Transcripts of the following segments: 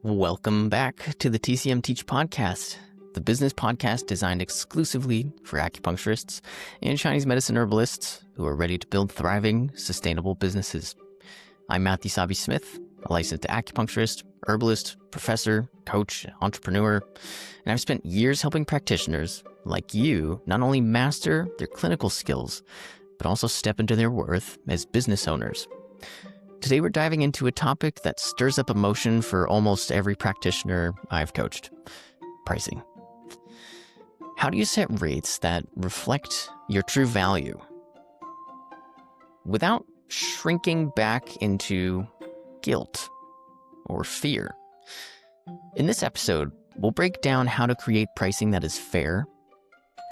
Welcome back to the TCM Teach podcast, the business podcast designed exclusively for acupuncturists and Chinese medicine herbalists who are ready to build thriving, sustainable businesses. I'm Sabey Smith, a licensed acupuncturist, herbalist, professor, coach, entrepreneur, and I've spent years helping practitioners like you not only master their clinical skills, but also step into their worth as business owners. Today we're diving into a topic that stirs up emotion for almost every practitioner I've coached: pricing. How do you set rates that reflect your true value without shrinking back into guilt or fear? In this episode, we'll break down how to create pricing that is fair,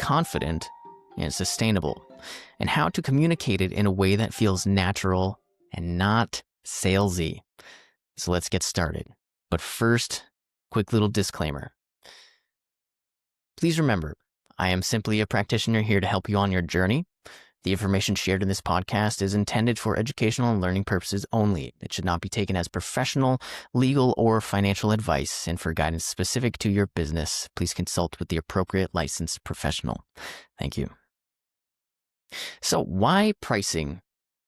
confident, and sustainable, and how to communicate it in a way that feels natural and not salesy. So let's get started. But first, quick little disclaimer. Please remember, I am simply a practitioner here to help you on your journey. The information shared in this podcast is intended for educational and learning purposes only. It should not be taken as professional, legal, or financial advice, and for guidance specific to your business, please consult with the appropriate licensed professional. Thank you. So why pricing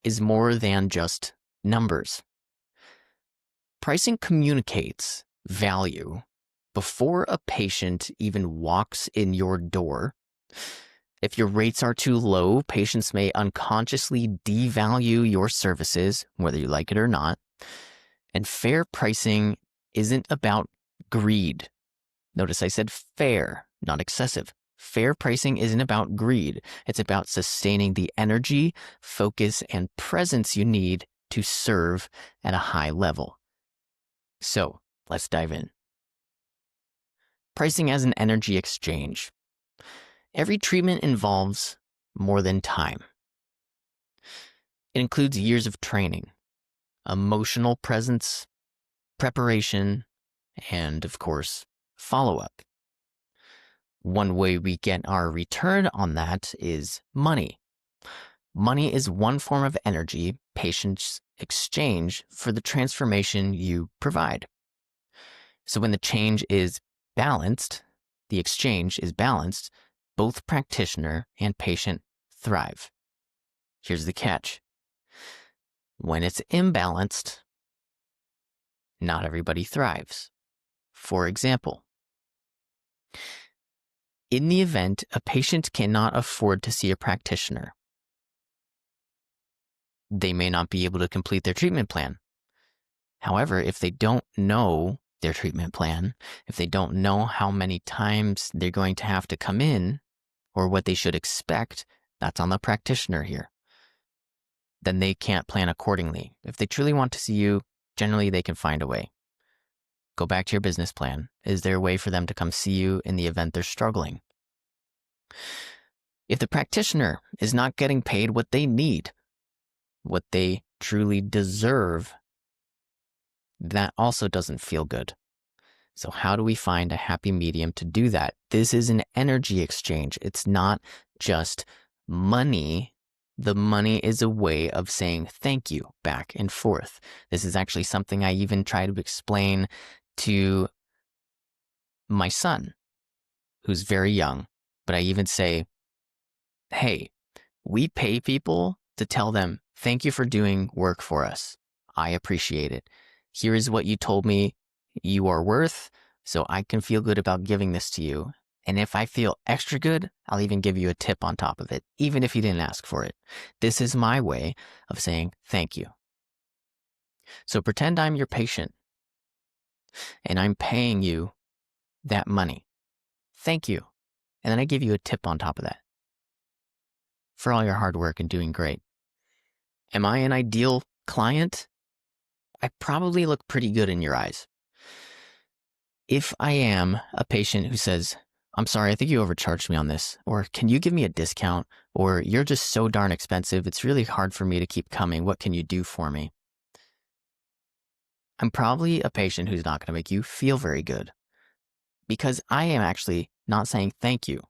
is more than just numbers? Pricing communicates value before a patient even walks in your door. If your rates are too low, patients may unconsciously devalue your services, whether you like it or not. And fair pricing isn't about greed. Notice I said fair, not excessive. Fair pricing isn't about greed. It's about sustaining the energy, focus, and presence you need to serve at a high level. So let's dive in. Pricing as an energy exchange. Every treatment involves more than time. It includes years of training, emotional presence, preparation, and of course, follow-up. One way we get our return on that is money. Money is one form of energy patients exchange for the transformation you provide. So when the exchange is balanced, both practitioner and patient thrive. Here's the catch. When it's imbalanced, not everybody thrives. For example, in the event a patient cannot afford to see a practitioner, they may not be able to complete their treatment plan. However, if they don't know their treatment plan, if they don't know how many times they're going to have to come in or what they should expect, that's on the practitioner here. Then they can't plan accordingly. If they truly want to see you, generally they can find a way. Go back to your business plan. Is there a way for them to come see you in the event they're struggling? If the practitioner is not getting paid what they need, what they truly deserve, that also doesn't feel good. So how do we find a happy medium to do that? This is an energy exchange. It's not just money. The money is a way of saying thank you back and forth. This is actually something I even try to explain to my son, who's very young. But I even say, hey, we pay people to tell them, thank you for doing work for us. I appreciate it. Here is what you told me you are worth, so I can feel good about giving this to you. And if I feel extra good, I'll even give you a tip on top of it, even if you didn't ask for it. This is my way of saying thank you. So pretend I'm your patient and I'm paying you that money. Thank you. And then I give you a tip on top of that for all your hard work and doing great. Am I an ideal client? I probably look pretty good in your eyes. If I am a patient who says, I'm sorry, I think you overcharged me on this, or can you give me a discount, or you're just so darn expensive, it's really hard for me to keep coming, what can you do for me? I'm probably a patient who's not going to make you feel very good, because I am actually not saying thank you.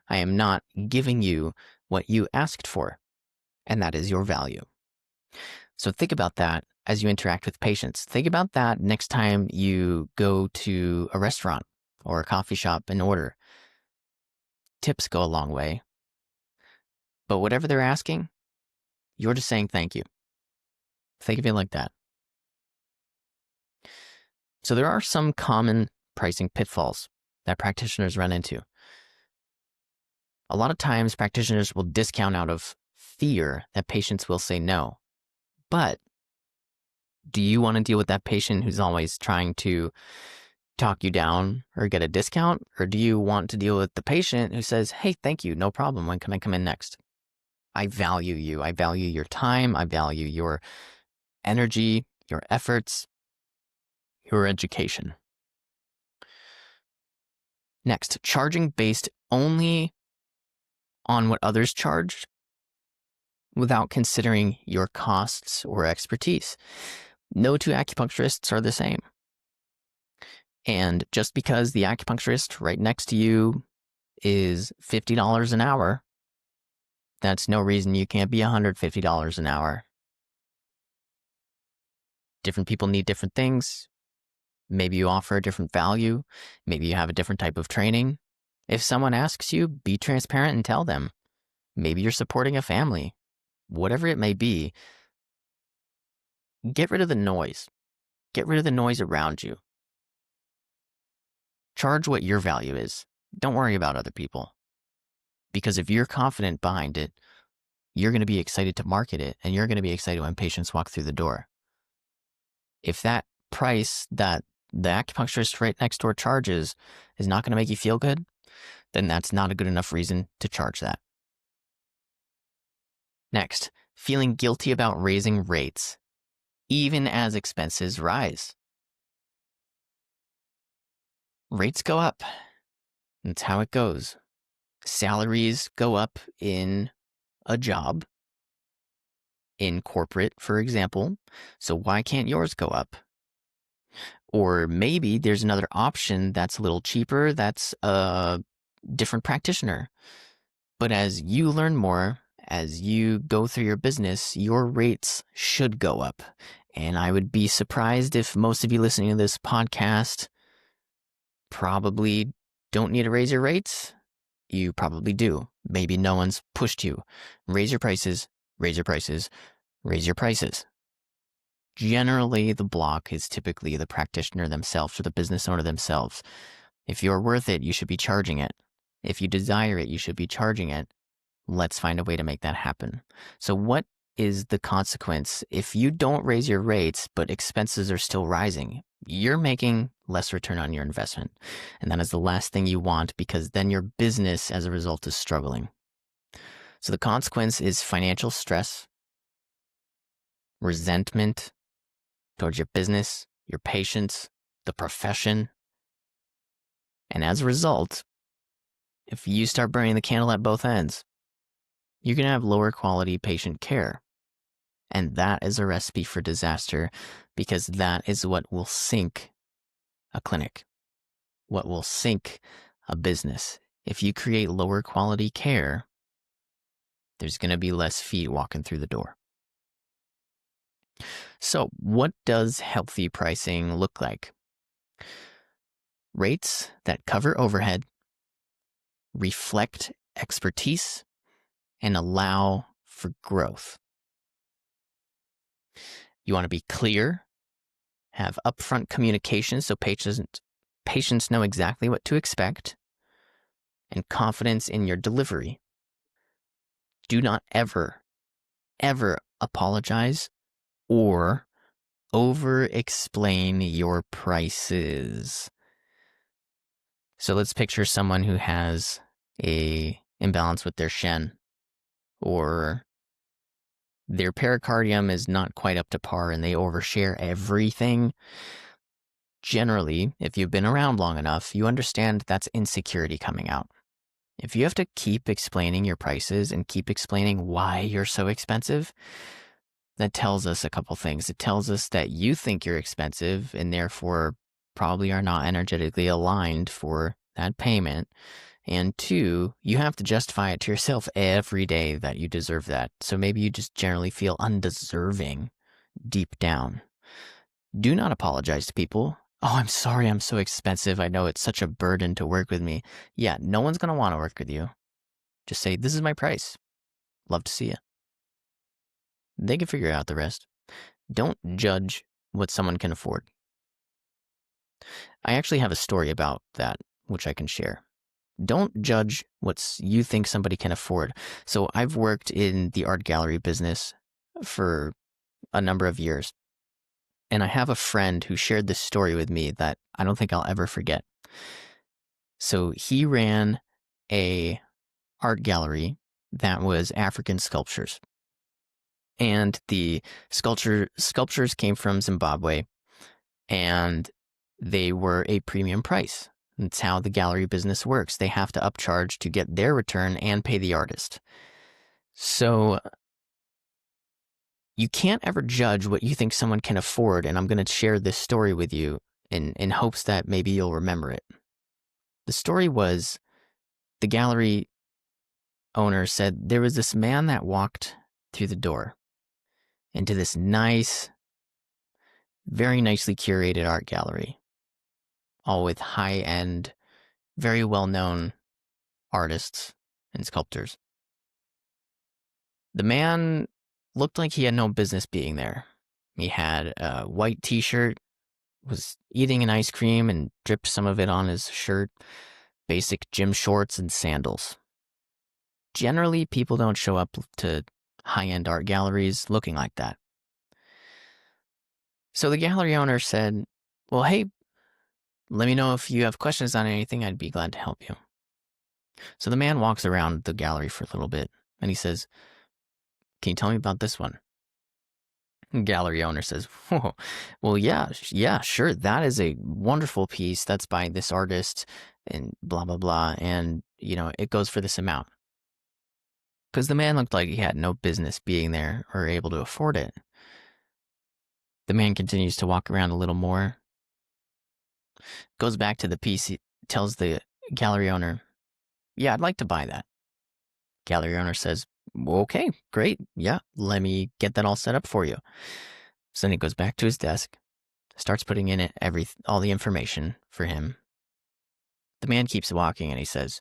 I am not giving you what you asked for, and that is your value. So think about that as you interact with patients. Think about that next time you go to a restaurant or a coffee shop and order. Tips go a long way. But whatever they're asking, you're just saying thank you. Think of it like that. So there are some common pricing pitfalls that practitioners run into. A lot of times practitioners will discount out of fear that patients will say no. But do you want to deal with that patient who's always trying to talk you down or get a discount? Or do you want to deal with the patient who says, hey, thank you, no problem, when can I come in next? I value you. I value your time. I value your energy, your efforts, your education. Next, charging based only on what others charge without considering your costs or expertise. No two acupuncturists are the same. And just because the acupuncturist right next to you is $50 an hour, that's no reason you can't be $150 an hour. Different people need different things. Maybe you offer a different value. Maybe you have a different type of training. If someone asks you, be transparent and tell them. Maybe you're supporting a family. Whatever it may be, get rid of the noise. Get rid of the noise around you. Charge what your value is. Don't worry about other people. Because if you're confident behind it, you're going to be excited to market it, and you're going to be excited when patients walk through the door. If that price that the acupuncturist right next door charges is not going to make you feel good, then that's not a good enough reason to charge that. Next, feeling guilty about raising rates, even as expenses rise. Rates go up. That's how it goes. Salaries go up in a job, in corporate, for example. So why can't yours go up? Or maybe there's another option that's a little cheaper, that's a different practitioner. But as you learn more, as you go through your business, your rates should go up. And I would be surprised if most of you listening to this podcast probably don't need to raise your rates. You probably do. Maybe no one's pushed you. Raise your prices, raise your prices, raise your prices. Generally, the block is typically the practitioner themselves or the business owner themselves. If you're worth it, you should be charging it. If you desire it, you should be charging it. Let's find a way to make that happen. So what is the consequence if you don't raise your rates, but expenses are still rising? You're making less return on your investment. And that is the last thing you want, because then your business as a result is struggling. So the consequence is financial stress, resentment towards your business, your patients, the profession. And as a result, if you start burning the candle at both ends, you're going to have lower quality patient care. And that is a recipe for disaster, because that is what will sink a clinic, what will sink a business. If you create lower quality care, there's going to be less feet walking through the door. So what does healthy pricing look like? Rates that cover overhead, reflect expertise, and allow for growth. You want to be clear, have upfront communication so patients know exactly what to expect, and confidence in your delivery. Do not ever apologize or over-explain your prices. So let's picture someone who has a imbalance with their Shen, or their pericardium is not quite up to par and they overshare everything. Generally, if you've been around long enough, you understand that's insecurity coming out. If you have to keep explaining your prices and keep explaining why you're so expensive, that tells us a couple things. It tells us that you think you're expensive and therefore probably are not energetically aligned for that payment. And two, you have to justify it to yourself every day that you deserve that. So maybe you just generally feel undeserving deep down. Do not apologize to people. Oh, I'm sorry, I'm so expensive. I know it's such a burden to work with me. Yeah, no one's going to want to work with you. Just say, this is my price. Love to see you. They can figure out the rest. Don't judge what someone can afford. I actually have a story about that, which I can share. Don't judge what you think somebody can afford. So I've worked in the art gallery business for a number of years. And I have a friend who shared this story with me that I don't think I'll ever forget. So he ran a art gallery that was African sculptures. And the sculptures came from Zimbabwe, and they were a premium price. That's how the gallery business works. They have to upcharge to get their return and pay the artist. So you can't ever judge what you think someone can afford, and I'm going to share this story with you in hopes that maybe you'll remember it. The story was the gallery owner said there was this man that walked through the door into this nice, very nicely curated art gallery, all with high-end, very well-known artists and sculptors. The man looked like he had no business being there. He had a white t-shirt, was eating an ice cream and dripped some of it on his shirt, basic gym shorts and sandals. Generally, people don't show up to high-end art galleries looking like that. So the gallery owner said, well, hey, let me know if you have questions on anything. I'd be glad to help you. So the man walks around the gallery for a little bit and he says, can you tell me about this one? Gallery owner says, oh, well, yeah, sure. That is a wonderful piece. That's by this artist and blah, blah, blah. And, it goes for this amount. Because the man looked like he had no business being there or able to afford it. The man continues to walk around a little more, goes back to the piece, he tells the gallery owner, yeah, I'd like to buy that. Gallery owner says, okay, great. Yeah, let me get that all set up for you. So then he goes back to his desk, starts putting in it all the information for him. The man keeps walking and he says,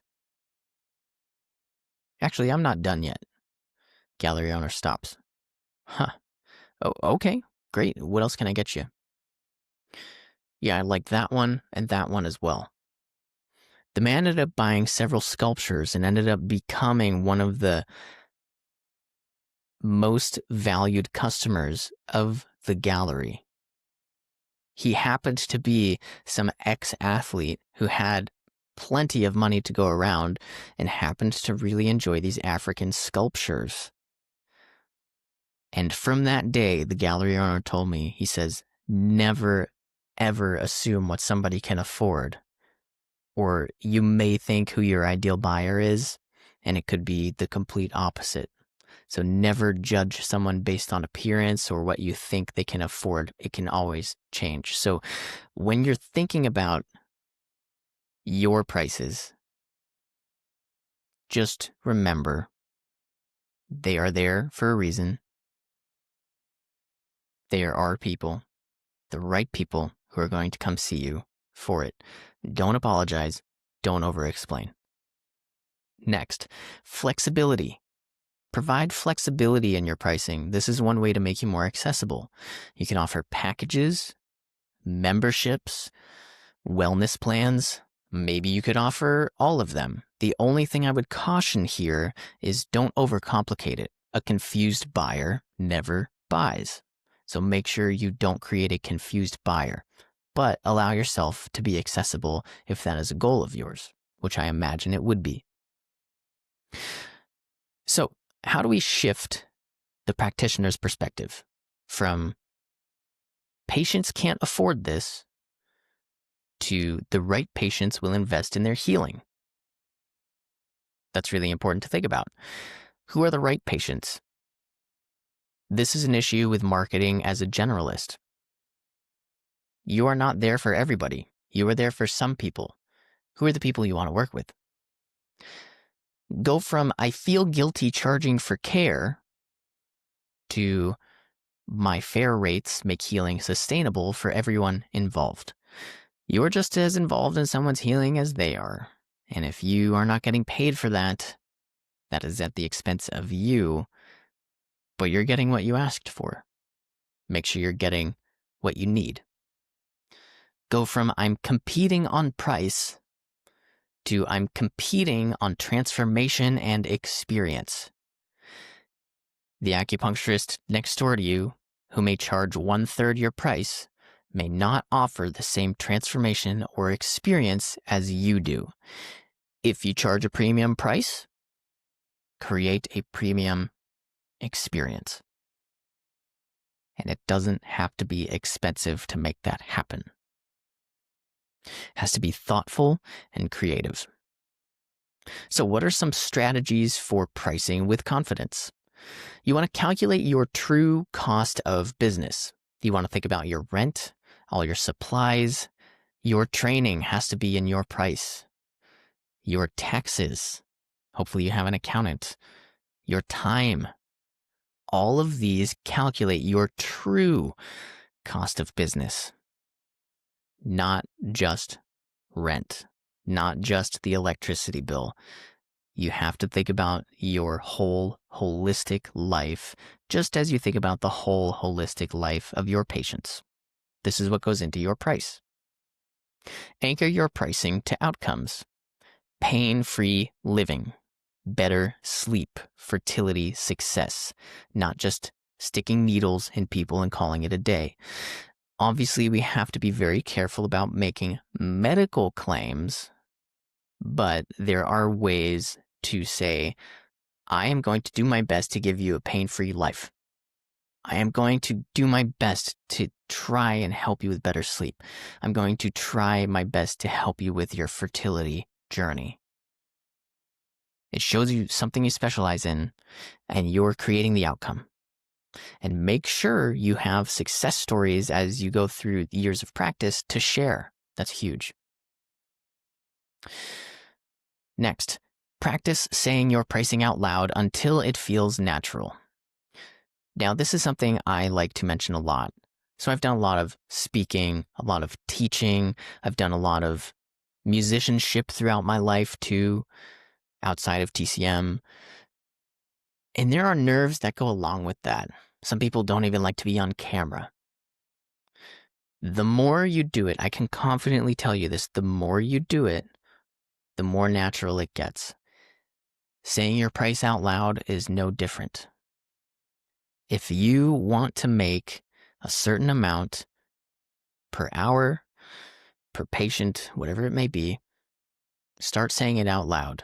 actually, I'm not done yet. Gallery owner stops. Huh. Oh, okay, great. What else can I get you? Yeah, I like that one and that one as well. The man ended up buying several sculptures and ended up becoming one of the most valued customers of the gallery. He happened to be some ex-athlete who had plenty of money to go around and happened to really enjoy these African sculptures. And from that day, the gallery owner told me, he says, never, ever assume what somebody can afford. Or you may think who your ideal buyer is, and it could be the complete opposite. So never judge someone based on appearance or what you think they can afford. It can always change. So when you're thinking about your prices, just remember they are there for a reason. There are people, the right people, who are going to come see you for it. Don't apologize. Don't over-explain. Next, flexibility. Provide flexibility in your pricing. This is one way to make you more accessible. You can offer packages, memberships, wellness plans. Maybe you could offer all of them. The only thing I would caution here is don't overcomplicate it. A confused buyer never buys. So make sure you don't create a confused buyer, but allow yourself to be accessible if that is a goal of yours, which I imagine it would be. So how do we shift the practitioner's perspective from patients can't afford this to the right patients will invest in their healing? That's really important to think about. Who are the right patients? This is an issue with marketing as a generalist. You are not there for everybody. You are there for some people. Who are the people you want to work with? Go from I feel guilty charging for care to My fair rates make healing sustainable for everyone involved. You're just as involved in someone's healing as they are. And if you are not getting paid for that, that is at the expense of you, but you're getting what you asked for. Make sure you're getting what you need. Go from I'm competing on price to I'm competing on transformation and experience. The acupuncturist next door to you, who may charge 1/3 your price, may not offer the same transformation or experience as you do. If you charge a premium price, create a premium experience. And it doesn't have to be expensive to make that happen. It has to be thoughtful and creative. So what are some strategies for pricing with confidence? You want to calculate your true cost of business. You want to think about your rent, all your supplies. Your training has to be in your price. Your taxes. Hopefully you have an accountant. Your time. All of these calculate your true cost of business. Not just rent, not just the electricity bill. You have to think about your whole holistic life, just as you think about the whole holistic life of your patients. This is what goes into your price. Anchor your pricing to outcomes. Pain-free living, better sleep, fertility, success, not just sticking needles in people and calling it a day. Obviously, we have to be very careful about making medical claims, but there are ways to say, I am going to do my best to give you a pain-free life. I am going to do my best to try and help you with better sleep. I'm going to try my best to help you with your fertility journey. It shows you something you specialize in, and you're creating the outcome. And make sure you have success stories as you go through years of practice to share. That's huge. Next, practice saying your pricing out loud until it feels natural. Now, this is something I like to mention a lot. So I've done a lot of speaking, a lot of teaching. I've done a lot of musicianship throughout my life too, outside of TCM. And there are nerves that go along with that. Some people don't even like to be on camera. The more you do it, I can confidently tell you this, the more you do it, the more natural it gets. Saying your price out loud is no different. If you want to make a certain amount per hour, per patient, whatever it may be, start saying it out loud.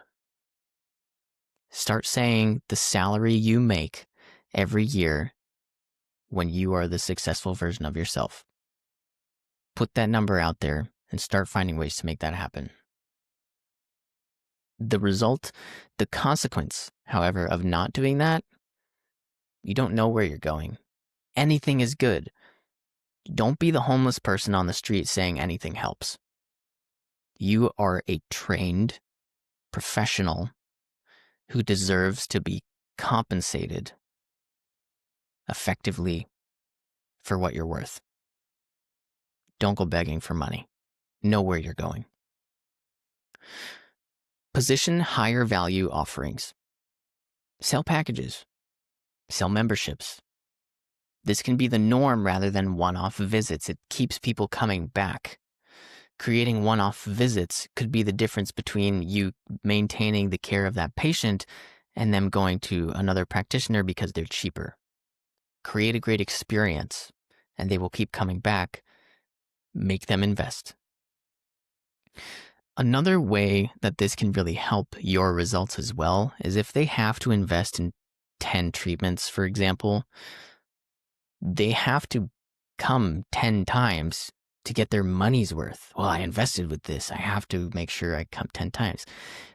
Start saying the salary you make every year when you are the successful version of yourself. Put that number out there and start finding ways to make that happen. The result, the consequence, however, of not doing that, you don't know where you're going. Anything is good. Don't be the homeless person on the street saying anything helps. You are a trained professional who deserves to be compensated effectively for what you're worth. Don't go begging for money. Know where you're going. Position higher value offerings. Sell packages. Sell memberships. This can be the norm rather than one-off visits. It keeps people coming back. Creating one-off visits could be the difference between you maintaining the care of that patient and them going to another practitioner because they're cheaper. Create a great experience, and they will keep coming back. Make them invest. Another way that this can really help your results as well is if they have to invest in 10 treatments, for example, they have to come 10 times to get their money's worth. Well, I invested with this. I have to make sure I come 10 times.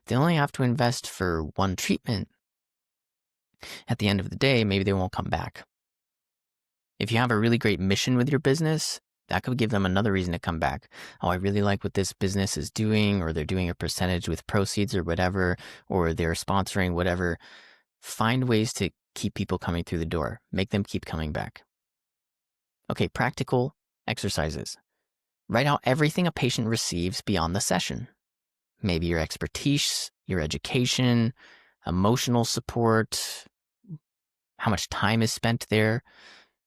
They only have to invest for one treatment. At the end of the day, maybe they won't come back. If you have a really great mission with your business, that could give them another reason to come back. Oh, I really like what this business is doing, or they're doing a percentage with proceeds or whatever, or they're sponsoring whatever. Find ways to keep people coming through the door. Make them keep coming back. Okay, practical exercises. Write out everything a patient receives beyond the session. Maybe your expertise, your education, emotional support, how much time is spent there.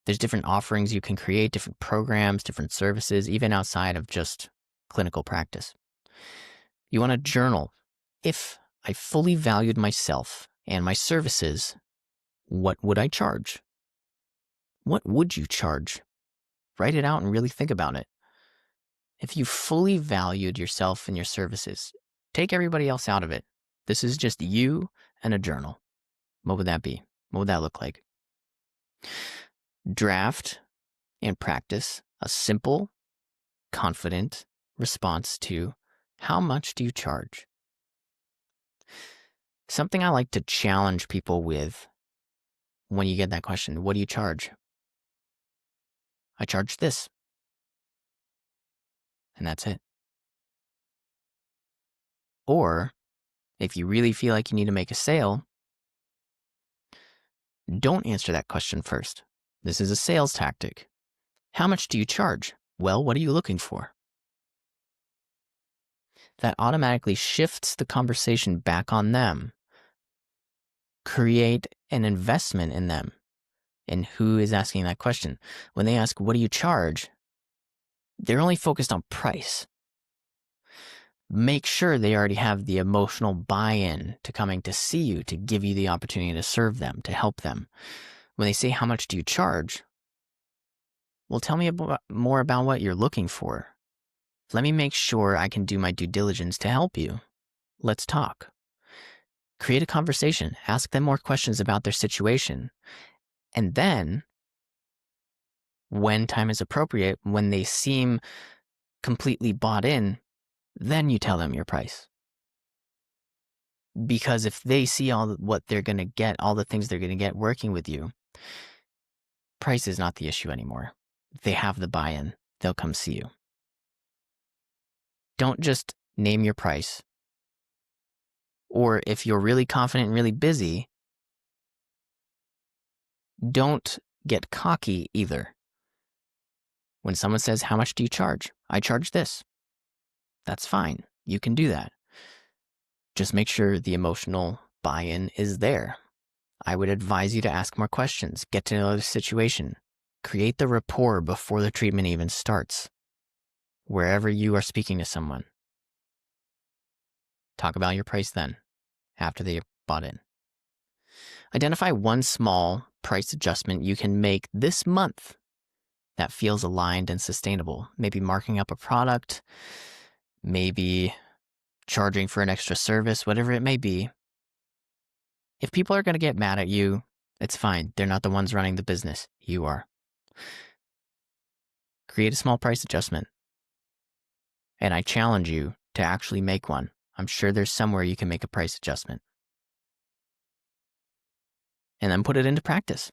There's different offerings you can create, different programs, different services, even outside of just clinical practice. You want to journal. If I fully valued myself and my services, what would I charge? What would you charge? Write it out and really think about it. If you fully valued yourself and your services, take everybody else out of it. This is just you and a journal. What would that be? What would that look like? Draft and practice a simple, confident response to how much do you charge? Something I like to challenge people with when you get that question, what do you charge? I charge this. And that's it. Or if you really feel like you need to make a sale, don't answer that question first. This is a sales tactic. How much do you charge? Well, what are you looking for? That automatically shifts the conversation back on them. Create an investment in them and who is asking that question. When they ask, what do you charge? They're only focused on price. Make sure they already have the emotional buy-in to coming to see you, to give you the opportunity to serve them, to help them. When they say, how much do you charge? Well, tell me more about what you're looking for. Let me make sure I can do my due diligence to help you. Let's talk. Create a conversation. Ask them more questions about their situation. And then, when time is appropriate, when they seem completely bought in, then you tell them your price. Because if they see all what they're going to get, all the things they're going to get working with you, price is not the issue anymore. If they have the buy-in, they'll come see you. Don't just name your price. Or if you're really confident and really busy, don't get cocky either. When someone says, how much do you charge? I charge this. That's fine. You can do that. Just make sure the emotional buy-in is there. I would advise you to ask more questions, get to know the situation, create the rapport before the treatment even starts. Wherever you are speaking to someone, talk about your price then, after they bought in. Identify one small price adjustment you can make this month that feels aligned and sustainable. Maybe marking up a product, maybe charging for an extra service, whatever it may be. If people are going to get mad at you, it's fine. They're not the ones running the business. You are. Create a small price adjustment. And I challenge you to actually make one. I'm sure there's somewhere you can make a price adjustment. And then put it into practice.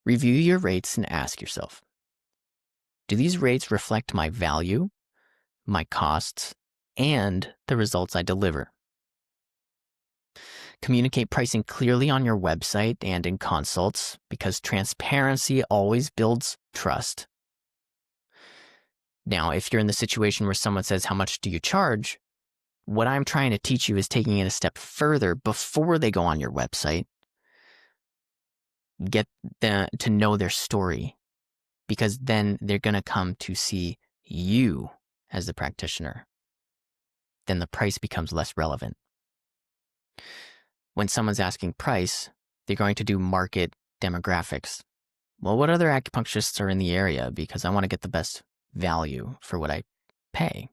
Review your rates and ask yourself, do these rates reflect my value, my costs, and the results I deliver? Communicate pricing clearly on your website and in consults, because transparency always builds trust. Now, if you're in the situation where someone says, how much do you charge? What I'm trying to teach you is taking it a step further before they go on your website. Get to know their story, because then they're going to come to see you as the practitioner. Then the price becomes less relevant. When someone's asking price, they're going to do market demographics. Well, what other acupuncturists are in the area? Because I want to get the best value for what I pay,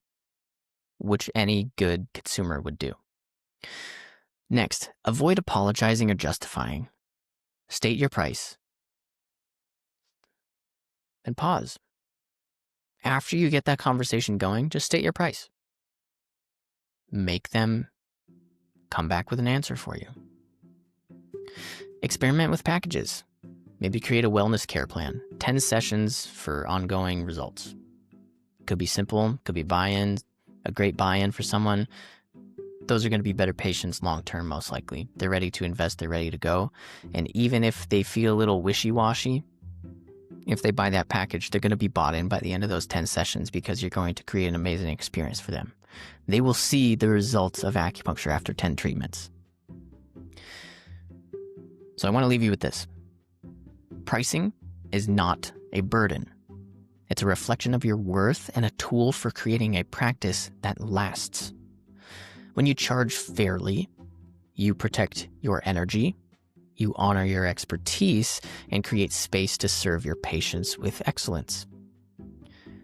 which any good consumer would do. Next, avoid apologizing or justifying. State your price. And pause. After you get that conversation going, just state your price. Make them come back with an answer for you. Experiment with packages. Maybe create a wellness care plan. 10 sessions for ongoing results. Could be simple, could be buy-in, a great buy-in for someone. Those are going to be better patients long-term, most likely. They're ready to invest, they're ready to go. And even if they feel a little wishy-washy, if they buy that package, they're going to be bought in by the end of those 10 sessions because you're going to create an amazing experience for them. They will see the results of acupuncture after 10 treatments. So I want to leave you with this. Pricing is not a burden. It's a reflection of your worth and a tool for creating a practice that lasts. When you charge fairly, you protect your energy, you honor your expertise, and create space to serve your patients with excellence.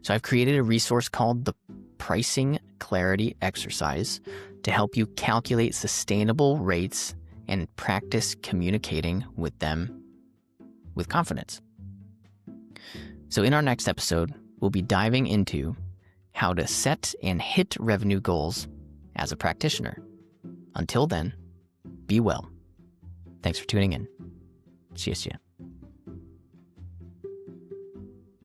So I've created a resource called the Pricing Clarity Exercise to help you calculate sustainable rates and practice communicating with them with confidence. So in our next episode, we'll be diving into how to set and hit revenue goals as a practitioner. Until then, be well. Thanks for tuning in. See you.